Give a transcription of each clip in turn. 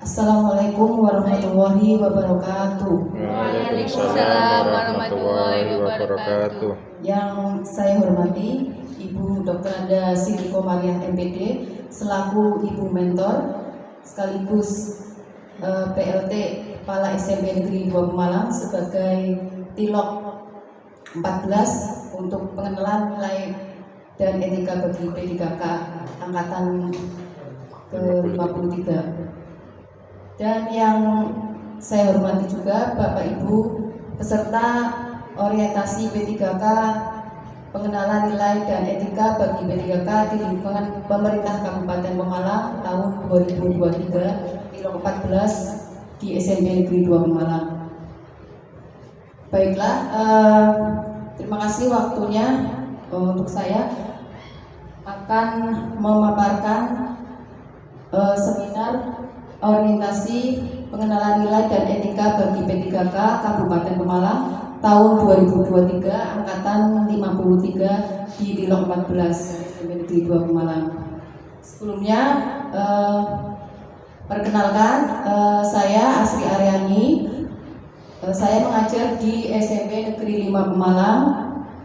Assalamualaikum warahmatullahi wabarakatuh. Waalaikumsalam warahmatullahi wabarakatuh. Yang saya hormati Ibu Dr. Anda Siti Komariah MPD selaku Ibu Mentor sekaligus PLT Kepala SMP Negeri 2 Pemalang sebagai Tilok 14 untuk pengenalan nilai dan etika bagi P3K angkatan ke-53. Dan yang saya hormati juga Bapak Ibu peserta orientasi P3K pengenalan nilai dan etika bagi P3K di lingkungan pemerintah Kabupaten Pemalang tahun 2023 Tilok 14 di SMP Negeri 2 Pemalang. Baiklah, terima kasih waktunya untuk saya akan memaparkan seminar orientasi pengenalan nilai dan etika bagi P3K Kabupaten Pemalang tahun 2023 angkatan 53 di Tilok 14 SMP Negeri 2 Pemalang. Sebelumnya perkenalkan, saya Asri Aryani. Saya mengajar di SMP Negeri 5 Pemalang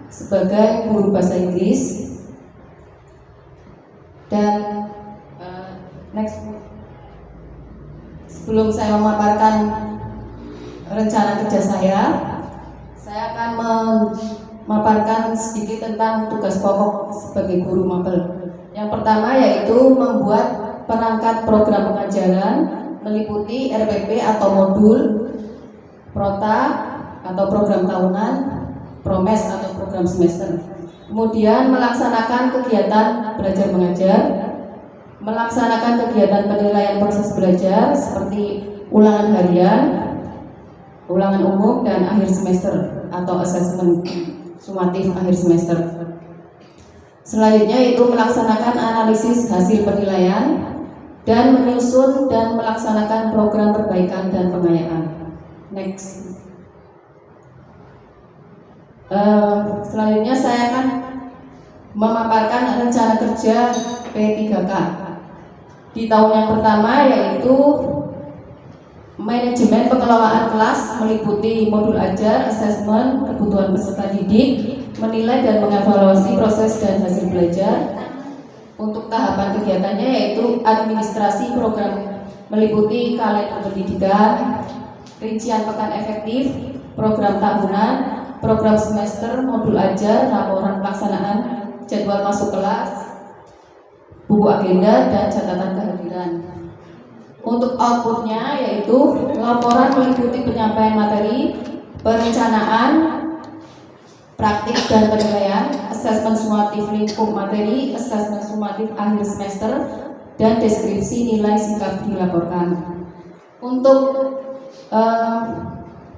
sebagai guru bahasa Inggris. Dan next, sebelum saya memaparkan rencana kerja saya akan memaparkan sedikit tentang tugas pokok sebagai guru mapel. Yang pertama yaitu membuat perangkat program pengajaran meliputi RPP atau modul, Prota atau program tahunan, Promes atau program semester. Kemudian melaksanakan kegiatan belajar mengajar, melaksanakan kegiatan penilaian proses belajar seperti ulangan harian, ulangan umum, dan akhir semester atau asesmen sumatif akhir semester. Selanjutnya itu melaksanakan analisis hasil penilaian dan menyusun dan melaksanakan program perbaikan dan pengayaan. Next. Selanjutnya saya akan memaparkan rencana kerja P3K di tahun yang pertama, yaitu manajemen pengelolaan kelas meliputi modul ajar, asesmen, kebutuhan peserta didik, menilai dan mengevaluasi proses dan hasil belajar. Untuk tahapan kegiatannya yaitu administrasi program meliputi kalender pendidikan, rincian pekan efektif, program tahunan, program semester, modul ajar, laporan pelaksanaan, jadwal masuk kelas, buku agenda, dan catatan kehadiran. Untuk outputnya yaitu laporan meliputi penyampaian materi, perencanaan, praktik dan penilaian, asesmen sumatif lingkup materi, asesmen sumatif akhir semester, dan deskripsi nilai sikap dilaporkan. Untuk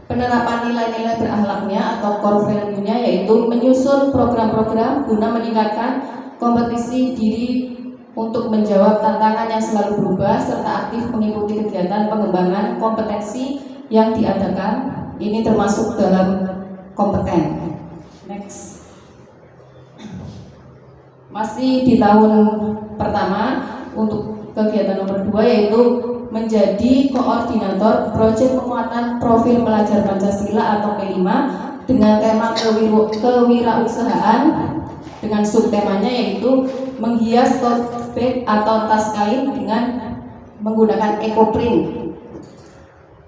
penerapan nilai-nilai berakhlaknya atau core value-nya yaitu menyusun program-program guna meningkatkan kompetisi diri untuk menjawab tantangan yang selalu berubah serta aktif mengikuti kegiatan pengembangan kompetensi yang diadakan. Ini termasuk dalam kompeten. Next. Masih di tahun pertama, untuk kegiatan nomor 2 yaitu menjadi koordinator proyek penguatan profil pelajar Pancasila atau P5 dengan tema kewirausahaan dengan subtemanya yaitu menghias tote bag atau tas kain dengan menggunakan ekoprint.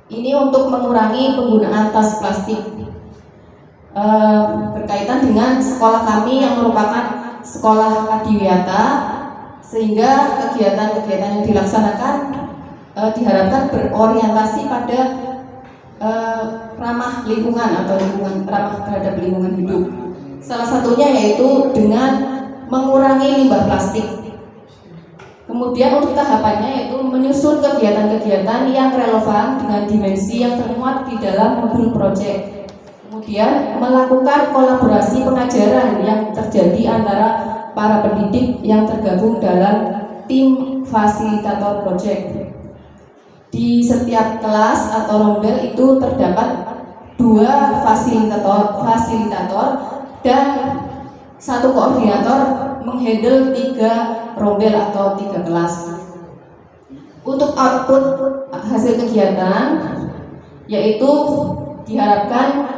Ini untuk mengurangi penggunaan tas plastik. Berkaitan dengan sekolah kami yang merupakan sekolah adiwiyata, sehingga kegiatan-kegiatan yang dilaksanakan diharapkan berorientasi pada ramah lingkungan atau ramah terhadap lingkungan hidup. Salah satunya yaitu dengan mengurangi limbah plastik. Kemudian untuk tahapannya yaitu menyusun kegiatan-kegiatan yang relevan dengan dimensi yang termuat di dalam modul proyek. Kemudian melakukan kolaborasi pengajaran yang terjadi antara para pendidik yang tergabung dalam tim fasilitator proyek. Di setiap kelas atau rondel itu terdapat 2 fasilitator dan 1 koordinator menghandle 3 rondel atau 3 kelas. Untuk output hasil kegiatan yaitu diharapkan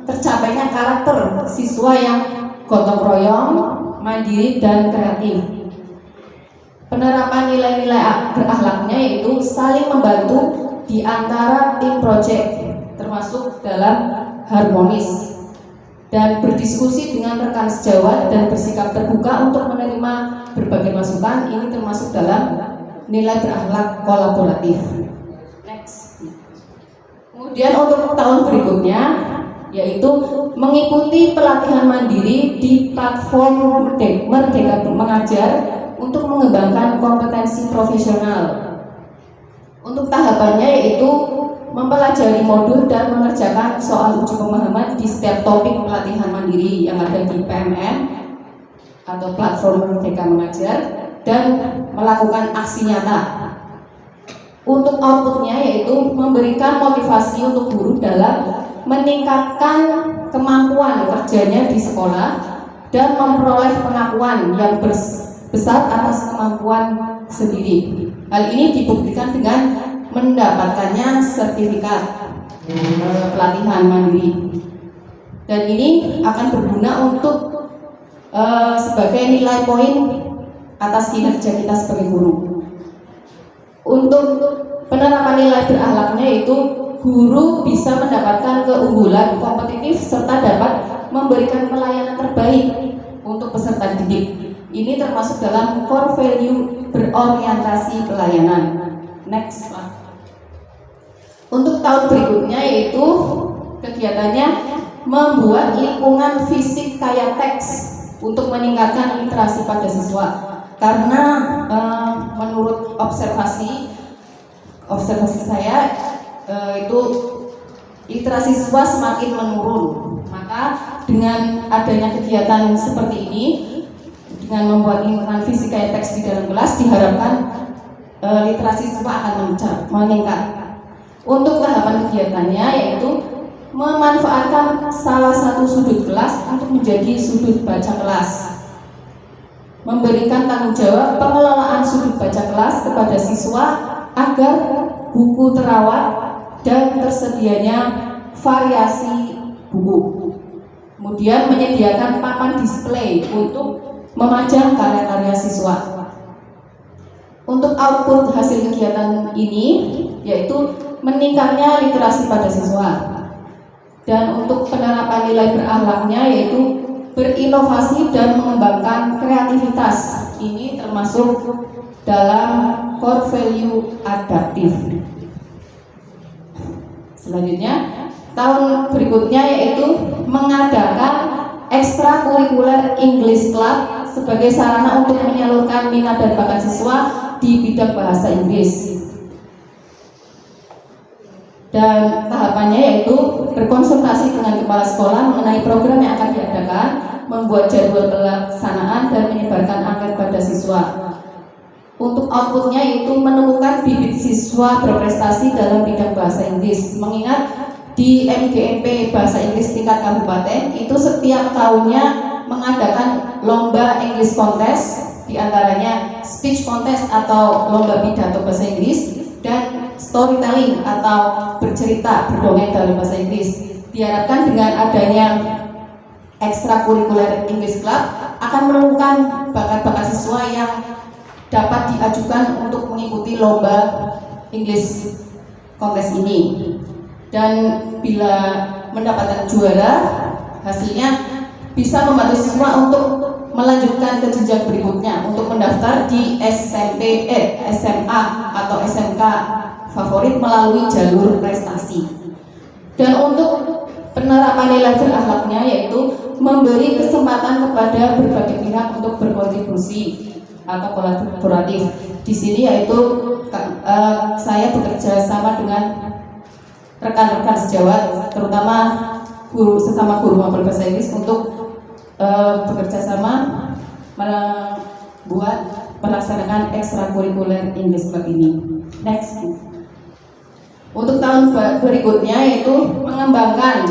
tercapainya karakter siswa yang gotong royong, mandiri dan kreatif. Penerapan nilai-nilai berakhlaknya yaitu saling membantu di antara tim proyek, termasuk dalam harmonis, dan berdiskusi dengan rekan sejawat dan bersikap terbuka untuk menerima berbagai masukan. Ini termasuk dalam nilai berakhlak kolaboratif. Next. Kemudian untuk tahun berikutnya yaitu mengikuti pelatihan mandiri di platform Merdeka Mengajar untuk mengembangkan kompetensi profesional. Untuk tahapannya yaitu mempelajari modul dan mengerjakan soal uji pemahaman di setiap topik pelatihan mandiri yang ada di PMM atau platform Merdeka Mengajar dan melakukan aksi nyata. Untuk outputnya yaitu memberikan motivasi untuk guru dalam meningkatkan kemampuan kerjanya di sekolah dan memperoleh pengakuan yang besar atas kemampuan sendiri. Hal ini dibuktikan dengan mendapatkannya sertifikat pelatihan mandiri, dan ini akan berguna untuk sebagai nilai poin atas kinerja kita sebagai guru. Untuk penerapan nilai berakhlaknya itu guru bisa mendapatkan keunggulan kompetitif serta dapat memberikan pelayanan terbaik untuk peserta didik. Ini termasuk dalam core value berorientasi pelayanan. Next. Untuk tahun berikutnya yaitu kegiatannya membuat lingkungan fisik kaya teks untuk meningkatkan literasi pada siswa. Karena menurut observasi saya itu literasi siswa semakin menurun. Maka dengan adanya kegiatan seperti ini, dengan membuat lingkungan fisik kaya teks di dalam kelas, diharapkan literasi siswa akan meningkat. Untuk tahapan kegiatannya yaitu memanfaatkan salah satu sudut kelas untuk menjadi sudut baca kelas, memberikan tanggung jawab pengelolaan sudut baca kelas kepada siswa agar buku terawat dan tersedianya variasi buku. Kemudian menyediakan papan display untuk memajang karya-karya siswa. Untuk output hasil kegiatan ini yaitu meningkatnya literasi pada siswa. Dan untuk penerapan nilai berakhlaknya yaitu berinovasi dan mengembangkan kreativitas. Ini termasuk dalam core value adaptif. Selanjutnya, tahun berikutnya yaitu mengadakan ekstrakurikuler English Club sebagai sarana untuk menyalurkan minat dan bakat siswa di bidang bahasa Inggris. Dan tahapannya yaitu berkonsultasi dengan kepala sekolah mengenai program yang akan diadakan, membuat jadwal pelaksanaan dan menyebarkan angket pada siswa. Untuk outputnya yaitu menemukan bibit siswa berprestasi dalam bidang bahasa Inggris. Mengingat di MGMP Bahasa Inggris tingkat kabupaten itu setiap tahunnya mengadakan lomba English Contest, diantaranya speech contest atau lomba pidato bahasa Inggris dan storytelling atau bercerita berdongeng dalam bahasa Inggris. Diharapkan dengan adanya ekstrakurikuler English Club akan menemukan bakat-bakat siswa yang dapat diajukan untuk mengikuti lomba English Contest ini. Dan bila mendapatkan juara, hasilnya bisa membantu siswa untuk melanjutkan ke jenjang berikutnya untuk mendaftar di SMA atau SMK favorit melalui jalur prestasi. Dan untuk penerapan nilai berakhlaknya yaitu memberi kesempatan kepada berbagai pihak untuk berkontribusi atau kolaboratif. Di sini yaitu saya bekerja sama dengan rekan-rekan sejawat, terutama sesama guru mapel bahasa Inggris untuk bekerja sama melaksanakan ekstrakurikuler English Club ini. Next. Untuk tahun berikutnya yaitu mengembangkan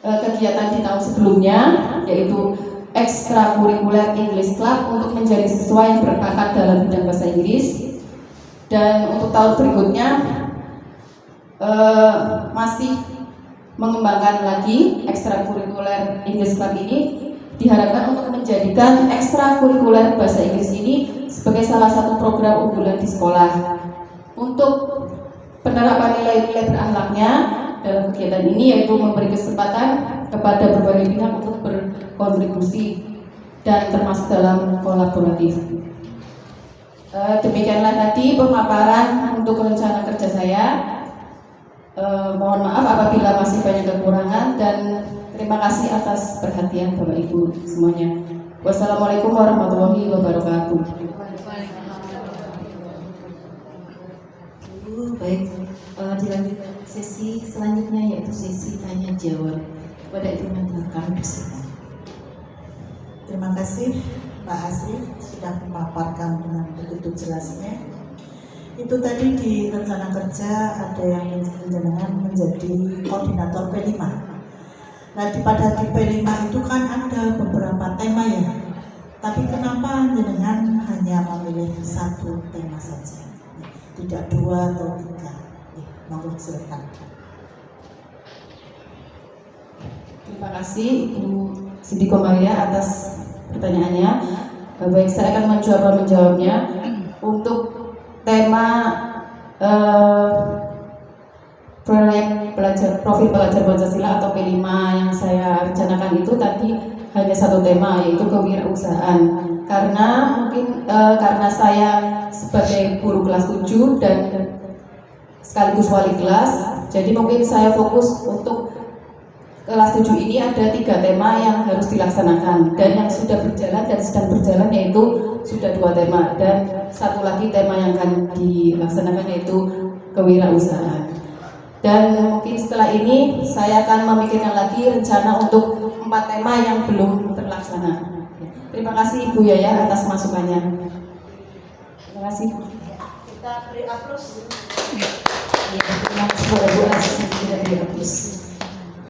kegiatan di tahun sebelumnya, yaitu ekstrakurikuler English Club untuk menjadi siswa yang berbakat dalam bidang bahasa Inggris. Dan untuk tahun berikutnya masih mengembangkan lagi ekstrakurikuler English Club ini, diharapkan untuk menjadikan ekstrakurikuler bahasa Inggris ini sebagai salah satu program unggulan di sekolah. Untuk penerapan nilai-nilai berakhlaknya dalam kegiatan ini yaitu memberi kesempatan kepada berbagai pihak untuk berkontribusi dan termasuk dalam kolaboratif. Demikianlah tadi pemaparan untuk rencana kerja saya. Mohon maaf apabila masih banyak kekurangan dan terima kasih atas perhatian Bapak Ibu semuanya. Wassalamualaikum warahmatullahi wabarakatuh. Baik, dilanjut sesi selanjutnya yaitu sesi tanya jawab kepada Ibu Mentor kami bersama. Terima kasih Pak Asrif sudah memaparkan dengan begitu jelasnya. Itu tadi di rencana kerja ada yang jenengan menjadi koordinator P5. Nah pada di P5 itu kan ada beberapa tema ya. Tapi kenapa jenengan hanya memilih satu tema saja? Tidak 2 atau 3. Monggo silakan. Terima kasih Ibu Siti Komaria atas pertanyaannya. Baik, saya akan menjawabnya. Untuk tema proyek profil pelajar Pancasila atau P5 yang saya rencanakan itu tadi hanya satu tema, yaitu kewirausahaan. Karena mungkin karena saya sebagai guru kelas 7 dan sekaligus wali kelas, jadi mungkin saya fokus untuk kelas 7 ini ada 3 tema yang harus dilaksanakan, dan yang sudah berjalan dan sedang berjalan yaitu sudah 2 tema, dan satu lagi tema yang akan dilaksanakan yaitu kewirausahaan. Dan mungkin setelah ini saya akan memikirkan lagi rencana untuk 4 tema yang belum terlaksana. Terima kasih Ibu Yaya atas masukannya. Terima kasih. Kita beri aplaus. Ya, terima kasih kepada Bu Asri, tidak di